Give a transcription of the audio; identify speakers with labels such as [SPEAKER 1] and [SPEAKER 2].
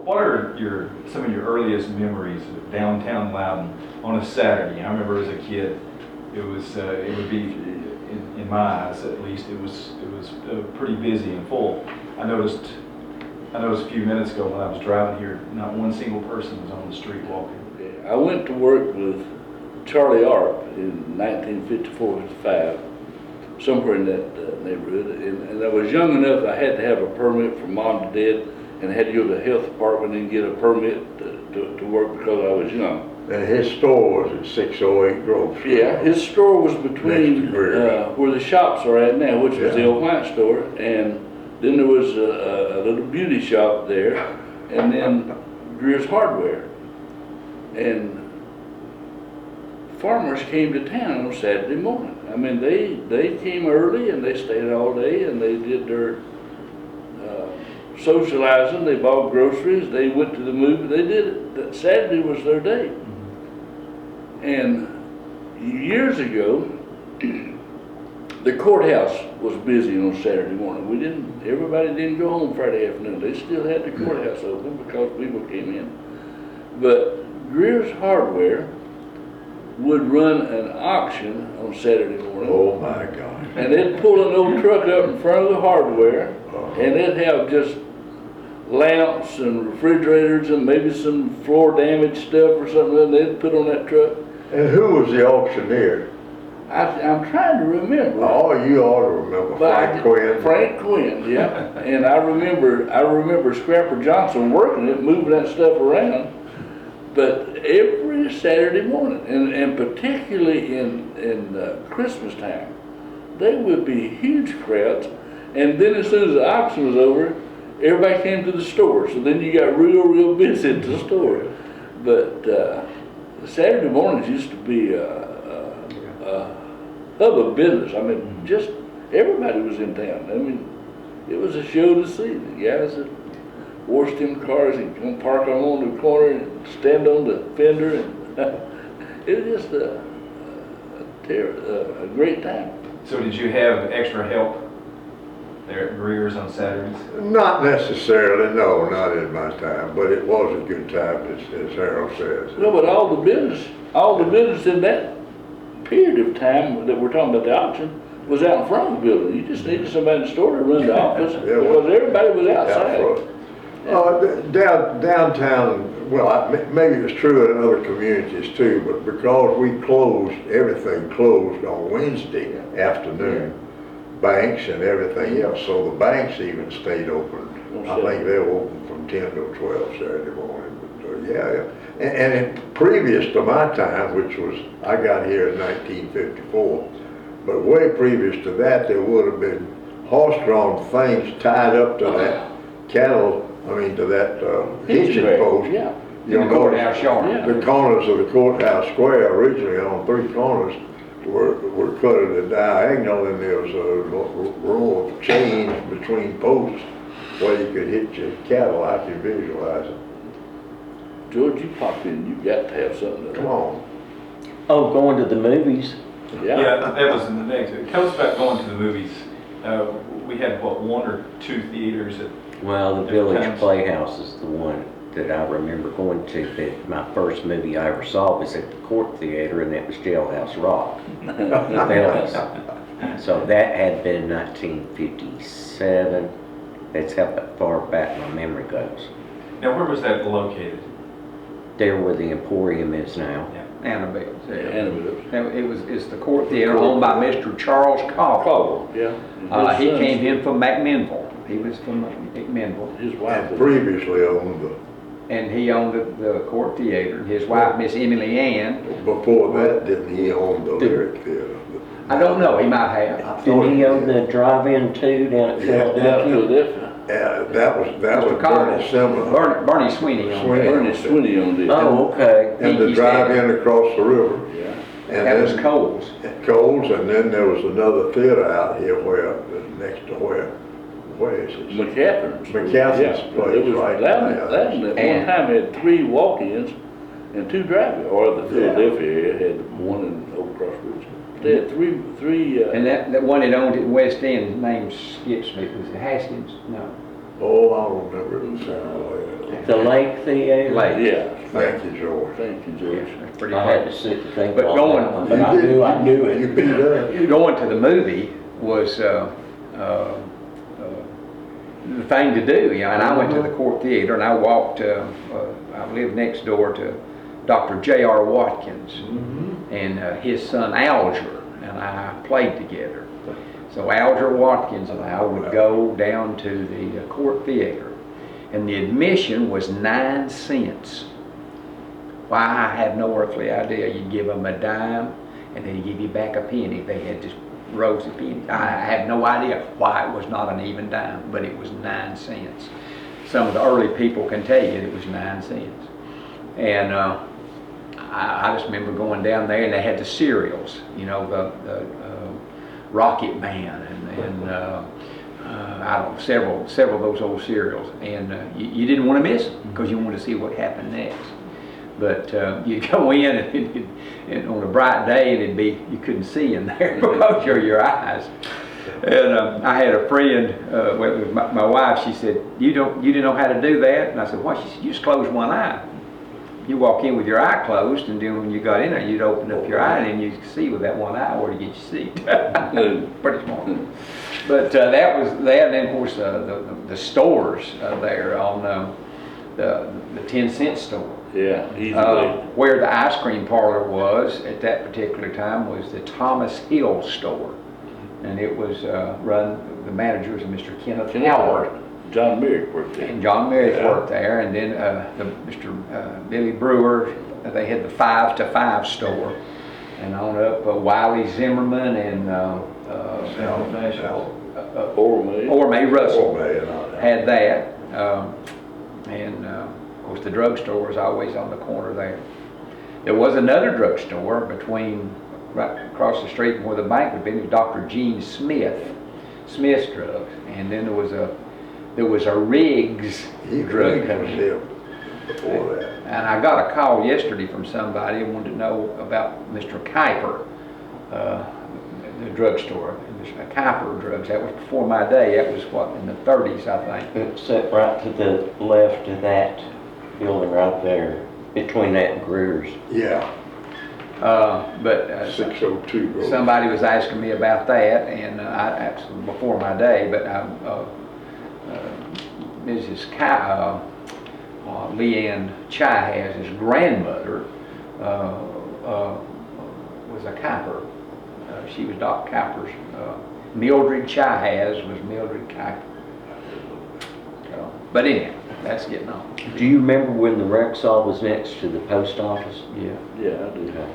[SPEAKER 1] What are some of your earliest memories of downtown Loudon on a Saturday? I remember as a kid, it would be, in my eyes at least, it was pretty busy and full. I noticed a few minutes ago when I was driving here, not one single person was on the street walking.
[SPEAKER 2] I went to work with Charlie Arp in 1954-55, somewhere in that neighborhood, and I was young enough I had to have a permit from mom to dad, and I had to go to the health department and get a permit to work because I was young.
[SPEAKER 3] And his store was at 608 Grove Street.
[SPEAKER 2] Yeah, his store was between where the shops are at now, which was the old White store, and then there was a little beauty shop there, and then Greer's Hardware. And farmers came to town on Saturday morning. I mean, they came early and they stayed all day and they did their socializing. They bought groceries. They went to the movie. They did it. That Saturday was their day. And years ago, the courthouse was busy on Saturday morning. Everybody didn't go home Friday afternoon. They still had the courthouse open because people came in. But Greer's Hardware would run an auction on Saturday morning.
[SPEAKER 3] Oh my God.
[SPEAKER 2] And they'd pull an old truck up in front of the hardware, and they'd have just lamps and refrigerators and maybe some floor damage stuff or something that they'd put on that truck.
[SPEAKER 3] And who was the auctioneer?
[SPEAKER 2] I'm trying to remember.
[SPEAKER 3] Oh, you ought to remember Frank Quinn.
[SPEAKER 2] Frank Quinn, yeah. And I remember Scrapper Johnson working it, moving that stuff around. But every Saturday morning, and particularly in Christmas time, there would be huge crowds. And then as soon as the auction was over, everybody came to the store. So then you got real busy at the store. But Saturday mornings used to be a hub of business. I mean, just everybody was in town. I mean, it was a show to see. The guys that washed them cars and come park them on the corner and stand on the fender, and it was just a great time.
[SPEAKER 1] So did you have extra help there at Greer's on Saturdays?
[SPEAKER 3] Not necessarily, no, not in my time, but it was a good time, as Harold says.
[SPEAKER 2] No, but all the business in that period of time that we're talking about the auction was out in front of the building. You just needed somebody in the store to run the office because everybody was outside.
[SPEAKER 3] Downtown, well, maybe it's true in other communities too, but because we closed, everything closed on Wednesday afternoon, banks and everything else, so the banks even stayed open. I think they were open from 10 to 12 Saturday morning. But and previous to my time, which was, I got here in 1954, but way previous to that, there would have been horse-drawn things tied up to that cattle, to that hitching post.
[SPEAKER 2] Yeah.
[SPEAKER 3] You know,
[SPEAKER 1] courthouse yard.
[SPEAKER 3] The corners of the courthouse square originally on 3 corners were cut at a diagonal, and there was a row of chains between posts where you could hitch your cattle. I can visualize it.
[SPEAKER 2] George, you pop in, you got to have something.
[SPEAKER 3] Come on.
[SPEAKER 4] Oh, going to the movies?
[SPEAKER 1] Yeah, that was in the next. Tell us about going to the movies. We had, what, 1 or 2 theaters at
[SPEAKER 4] Well, the Village Playhouse is the one that I remember going to. But my first movie I ever saw was at the Court Theater, and that was Jailhouse Rock. So that had been 1957. That's how far back my memory goes.
[SPEAKER 1] Now, where was that located?
[SPEAKER 4] There where the Emporium is now.
[SPEAKER 1] Yeah.
[SPEAKER 5] Annabelle.
[SPEAKER 2] Annabelle.
[SPEAKER 5] It's the Court Theater owned by Mr. Charles Caldwell.
[SPEAKER 2] Yeah.
[SPEAKER 5] He came in from McMinnville. He was from McMinnville.
[SPEAKER 2] His wife.
[SPEAKER 3] And previously owned the.
[SPEAKER 5] And he owned the Court Theater. His wife, Miss Emily Ann.
[SPEAKER 3] Before that, didn't he own the Lyric Theater?
[SPEAKER 5] I don't know. He might have.
[SPEAKER 4] Did he own the drive-in too down at Philadelphia?
[SPEAKER 3] Yeah, that was Bernie Simmons.
[SPEAKER 5] Bernie Sweeney owned it.
[SPEAKER 2] Bernie Sweeney owned it.
[SPEAKER 4] Oh, okay.
[SPEAKER 3] And the drive-in across the river.
[SPEAKER 2] Yeah.
[SPEAKER 3] And
[SPEAKER 5] That
[SPEAKER 3] then
[SPEAKER 5] was Coles.
[SPEAKER 3] Coles, and then there was another theater out here next to where is it?
[SPEAKER 2] McCaffrey's.
[SPEAKER 3] McCaffrey's place,
[SPEAKER 2] It was
[SPEAKER 3] right.
[SPEAKER 2] Loudon at one time had 3 walk-ins and 2 drive-ins, or the Philadelphia area had 1 in Old Cross Ridge. They had three.
[SPEAKER 5] And that one that owned it in West End, his name skips me. Was it Haskins? No.
[SPEAKER 3] Oh, I don't remember it.
[SPEAKER 4] The Lake Theater?
[SPEAKER 5] Lake.
[SPEAKER 2] Yeah.
[SPEAKER 3] Thank you, George.
[SPEAKER 2] Thank you, George.
[SPEAKER 5] It's pretty
[SPEAKER 4] I had
[SPEAKER 5] hard.
[SPEAKER 4] to sit and think
[SPEAKER 5] But
[SPEAKER 4] on
[SPEAKER 5] going-
[SPEAKER 4] that one, but I knew
[SPEAKER 3] You
[SPEAKER 4] it.
[SPEAKER 3] beat up.
[SPEAKER 5] Going to the movie was the thing to do, you know, and I went to the Court Theater and I walked, I lived next door to Dr. J.R. Watkins and his son Alger and I played together. So Alger Watkins and I would go down to the Court Theater and the admission was 9 cents. Why, I have no earthly idea. You'd give them a dime and they'd give you back a penny. They had just rows of pennies. I have no idea why it was not an even dime, but it was 9 cents. Some of the early people can tell you it was 9 cents. And I just remember going down there and they had the cereals, you know, the Rocket Man and I don't know, several of those old cereals. And you didn't want to miss them because you wanted to see what happened next. But you go in and on a bright day and you couldn't see in there because of your eyes. And I had a friend, with my wife, she said, you didn't know how to do that? And I said, why? She said, you just close one eye. You walk in with your eye closed, and then when you got in there, you'd open up your eye and you could see with that one eye where to get your seat. Pretty smart. But that was that, and then of course the stores there on the 10-cent store.
[SPEAKER 2] Yeah, easily.
[SPEAKER 5] Where the ice cream parlor was at that particular time was the Thomas Hill store. And it was run, the manager was Mr. Kenneth Howard.
[SPEAKER 2] John Merrick worked there.
[SPEAKER 5] And John Merrick worked there. And then Mr. Billy Brewer, they had the 5 to 5 store. And on up Wiley Zimmerman and Orme Russell had that. And of course the drugstore was always on the corner there. There was another drugstore right across the street from where the bank would be. It was Dr. Gene Smith's Drugs. And then there was a Riggs drug company.
[SPEAKER 3] Before that.
[SPEAKER 5] And I got a call yesterday from somebody who wanted to know about Mr. Kuiper, the drugstore. Kuiper Drugs. That was before my day. That was what, in the 30s, I think.
[SPEAKER 4] It's set right to the left of that building right there, between that and Greer's.
[SPEAKER 3] Yeah,
[SPEAKER 5] But
[SPEAKER 3] 602 road.
[SPEAKER 5] somebody was asking me about that, and before my day, but Mrs. Leanne Chihaz's grandmother was a Kuiper. She was Doc Kuiper's. Mildred Chihaz was Mildred Kuiper. But anyhow, that's getting on.
[SPEAKER 4] Do you remember when the Rexall was next to the post office?
[SPEAKER 5] Yeah.
[SPEAKER 2] Yeah, I do.
[SPEAKER 4] Okay.